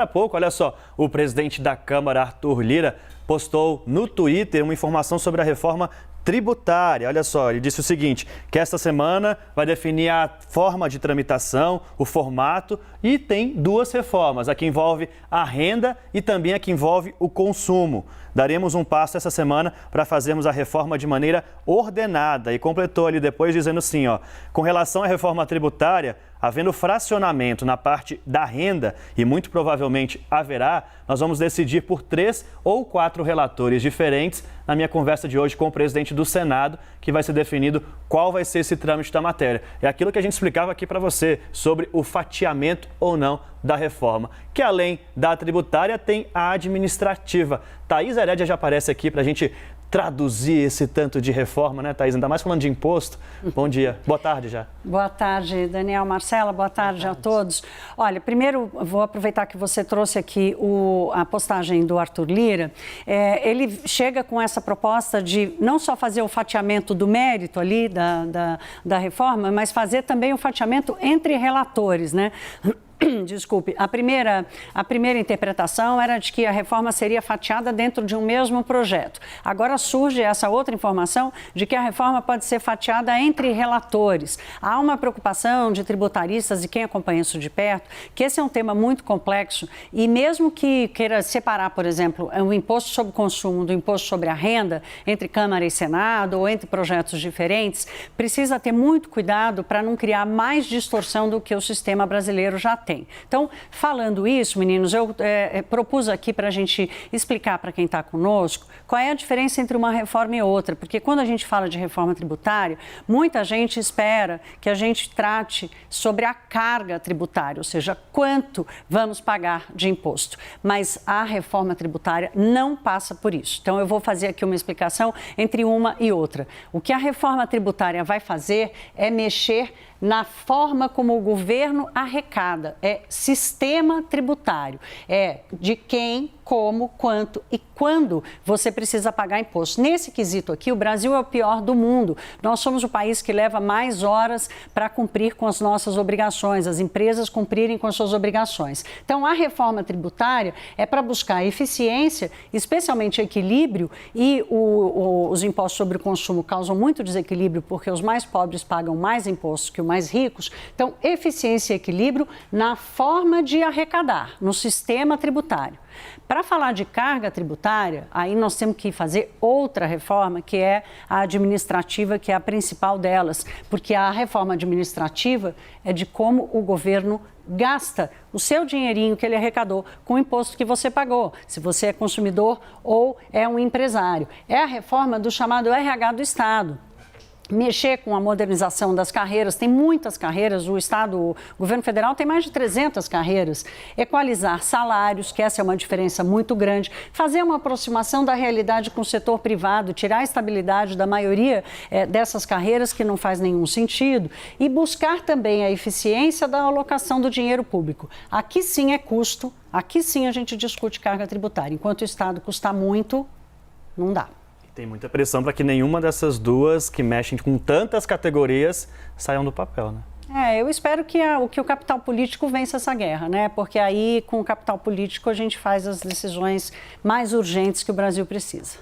Há pouco, olha só, o presidente da Câmara, Arthur Lira, postou no Twitter uma informação sobre a reforma tributária. Olha só, ele disse o seguinte, que esta semana vai definir a forma de tramitação, o formato, e tem duas reformas, a que envolve a renda e também a que envolve o consumo. Daremos um passo essa semana para fazermos a reforma de maneira ordenada. E completou ali depois dizendo assim, ó, com relação à reforma tributária, havendo fracionamento na parte da renda, e muito provavelmente haverá, nós vamos decidir por 3 ou 4 relatores diferentes na minha conversa de hoje com o presidente do Senado, que vai ser definido qual vai ser esse trâmite da matéria. É aquilo que a gente explicava aqui para você sobre o fatiamento ou não da reforma, que além da tributária tem a administrativa. Thaís Herédia já aparece aqui para a gente traduzir esse tanto de reforma, né, Thaís? Ainda mais falando de imposto. Bom dia. Boa tarde já. Boa tarde, Daniel, Marcela. Boa tarde a todos. Olha, primeiro vou aproveitar que você trouxe aqui a postagem do Arthur Lira. Ele chega com essa proposta de não só fazer o fatiamento do mérito ali da reforma, mas fazer também o fatiamento entre relatores, né? Desculpe, a primeira interpretação era de que a reforma seria fatiada dentro de um mesmo projeto. Agora surge essa outra informação de que a reforma pode ser fatiada entre relatores. Há uma preocupação de tributaristas e quem acompanha isso de perto, que esse é um tema muito complexo e mesmo que queira separar, por exemplo, o imposto sobre o consumo do imposto sobre a renda entre Câmara e Senado ou entre projetos diferentes, precisa ter muito cuidado para não criar mais distorção do que o sistema brasileiro já tem. Então, falando isso, meninos, eu propus aqui para a gente explicar para quem está conosco qual é a diferença entre uma reforma e outra, porque quando a gente fala de reforma tributária, muita gente espera que a gente trate sobre a carga tributária, ou seja, quanto vamos pagar de imposto. Mas a reforma tributária não passa por isso. Então, eu vou fazer aqui uma explicação entre uma e outra. O que a reforma tributária vai fazer é mexer na forma como o governo arrecada, é sistema tributário, é de quem, como, quanto e quando você precisa pagar imposto. Nesse quesito aqui, o Brasil é o pior do mundo. Nós somos o país que leva mais horas para cumprir com as nossas obrigações, as empresas cumprirem com as suas obrigações. Então, a reforma tributária é para buscar eficiência, especialmente equilíbrio, e os impostos sobre o consumo causam muito desequilíbrio porque os mais pobres pagam mais impostos que os mais ricos. Então, eficiência e equilíbrio na forma de arrecadar, no sistema tributário. Para falar de carga tributária, aí nós temos que fazer outra reforma, que é a administrativa, que é a principal delas, porque a reforma administrativa é de como o governo gasta o seu dinheirinho que ele arrecadou com o imposto que você pagou, se você é consumidor ou é um empresário. É a reforma do chamado RH do Estado. Mexer com a modernização das carreiras, tem muitas carreiras, o governo federal tem mais de 300 carreiras, equalizar salários, que essa é uma diferença muito grande, fazer uma aproximação da realidade com o setor privado, tirar a estabilidade da maioria dessas carreiras que não faz nenhum sentido e buscar também a eficiência da alocação do dinheiro público. Aqui sim é custo, aqui sim a gente discute carga tributária, enquanto o Estado custa muito, não dá. Tem muita pressão para que nenhuma dessas duas que mexem com tantas categorias saiam do papel, né? Eu espero que o capital político vença essa guerra, né? Porque aí, com o capital político, a gente faz as decisões mais urgentes que o Brasil precisa.